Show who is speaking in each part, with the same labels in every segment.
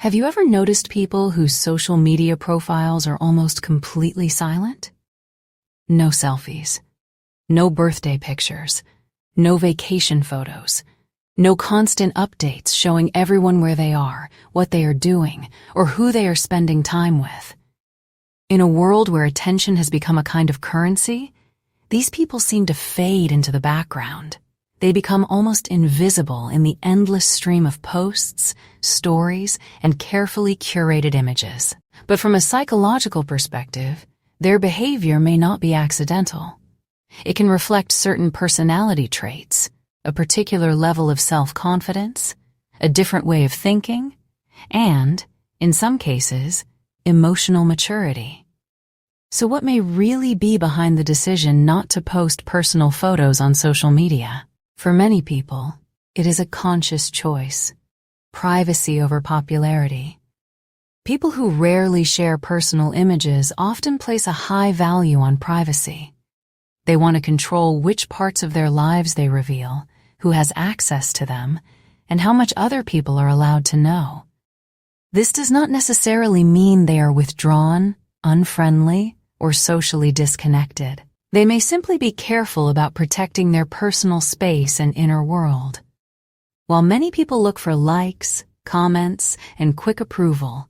Speaker 1: Have you ever noticed people whose social media profiles are almost completely silent? No selfies, no birthday pictures, no vacation photos, no constant updates showing everyone where they are, what they are doing, or who they are spending time with. In a world where attention has become a kind of currency, these people seem to fade into the background. They become almost invisible in the endless stream of posts, stories, and carefully curated images. But from a psychological perspective, their behavior may not be accidental. It can reflect certain personality traits, a particular level of self-confidence, a different way of thinking, and, in some cases, emotional maturity. So what may really be behind the decision not to post personal photos on social media? For many people, it is a conscious choice. Privacy over popularity. People who rarely share personal images often place a high value on privacy. They want to control which parts of their lives they reveal, who has access to them, and how much other people are allowed to know. This does not necessarily mean they are withdrawn, unfriendly, or socially disconnected. They may simply be careful about protecting their personal space and inner world. While many people look for likes, comments, and quick approval,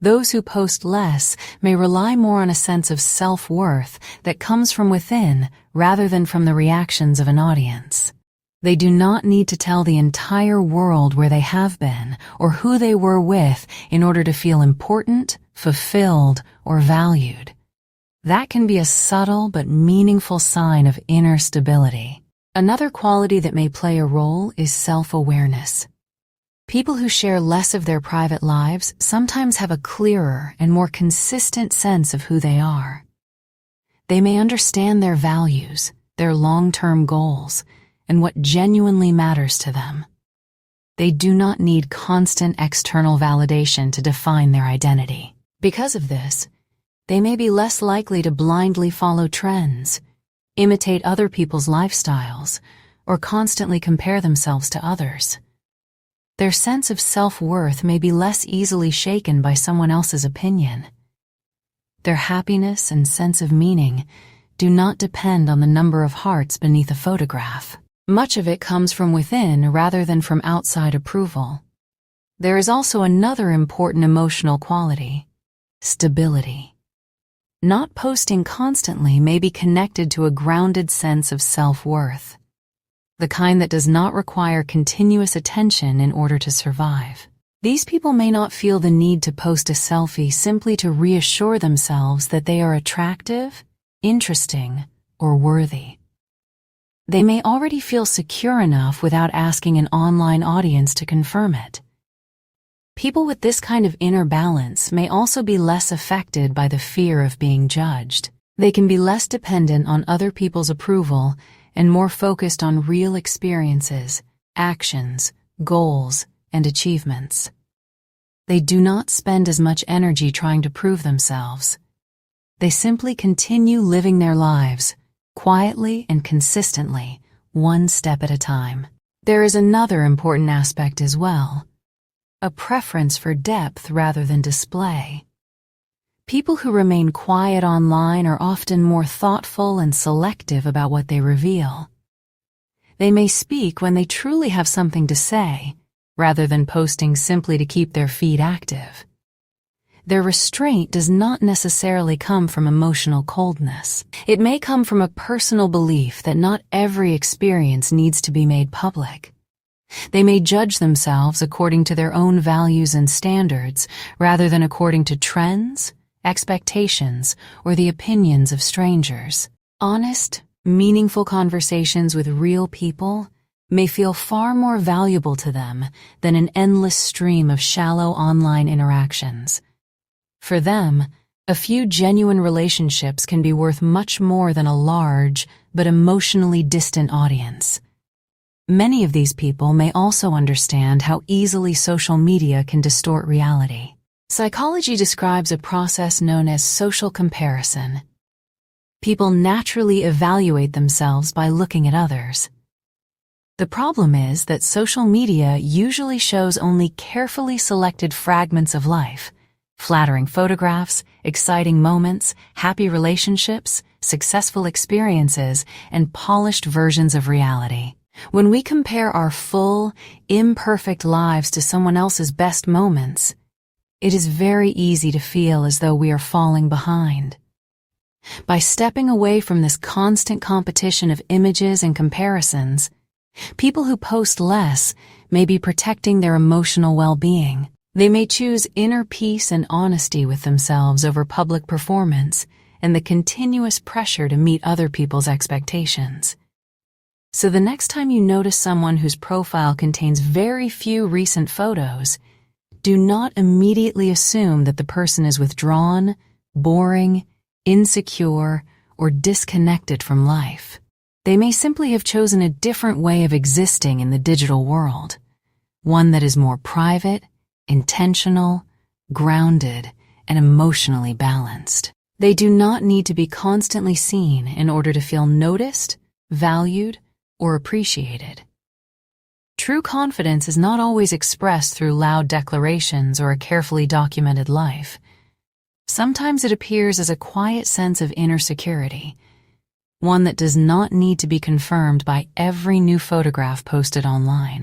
Speaker 1: those who post less may rely more on a sense of self-worth that comes from within rather than from the reactions of an audience. They do not need to tell the entire world where they have been or who they were with in order to feel important, fulfilled, or valued. That can be a subtle but meaningful sign of inner stability. Another quality that may play a role is self-awareness. People who share less of their private lives sometimes have a clearer and more consistent sense of who they are. They may understand their values, their long-term goals, and what genuinely matters to them. They do not need constant external validation to define their identity. Because of this, they may be less likely to blindly follow trends, imitate other people's lifestyles, or constantly compare themselves to others. Their sense of self-worth may be less easily shaken by someone else's opinion. Their happiness and sense of meaning do not depend on the number of hearts beneath a photograph. Much of it comes from within rather than from outside approval. There is also another important emotional quality: stability. Not posting constantly may be connected to a grounded sense of self-worth, the kind that does not require continuous attention in order to survive. These people may not feel the need to post a selfie simply to reassure themselves that they are attractive, interesting, or worthy. They may already feel secure enough without asking an online audience to confirm it. People with this kind of inner balance may also be less affected by the fear of being judged. They can be less dependent on other people's approval and more focused on real experiences, actions, goals, and achievements. They do not spend as much energy trying to prove themselves. They simply continue living their lives, quietly and consistently, one step at a time. There is another important aspect as well: a preference for depth rather than display. People who remain quiet online are often more thoughtful and selective about what they reveal. They may speak when they truly have something to say, rather than posting simply to keep their feed active. Their restraint does not necessarily come from emotional coldness. It may come from a personal belief that not every experience needs to be made public. They may judge themselves according to their own values and standards rather than according to trends, expectations, or the opinions of strangers. Honest, meaningful conversations with real people may feel far more valuable to them than an endless stream of shallow online interactions. For them, a few genuine relationships can be worth much more than a large but emotionally distant audience. Many of these people may also understand how easily social media can distort reality. Psychology describes a process known as social comparison. People naturally evaluate themselves by looking at others. The problem is that social media usually shows only carefully selected fragments of life: flattering photographs, exciting moments, happy relationships, successful experiences, and polished versions of reality. When we compare our full, imperfect lives to someone else's best moments, it is very easy to feel as though we are falling behind. By stepping away from this constant competition of images and comparisons, people who post less may be protecting their emotional well-being. They may choose inner peace and honesty with themselves over public performance and the continuous pressure to meet other people's expectations. So the next time you notice someone whose profile contains very few recent photos, do not immediately assume that the person is withdrawn, boring, insecure, or disconnected from life. They may simply have chosen a different way of existing in the digital world, one that is more private, intentional, grounded, and emotionally balanced. They do not need to be constantly seen in order to feel noticed, valued, or appreciated. True confidence is not always expressed through loud declarations or a carefully documented life. Sometimes it appears as a quiet sense of inner security, one that does not need to be confirmed by every new photograph posted online.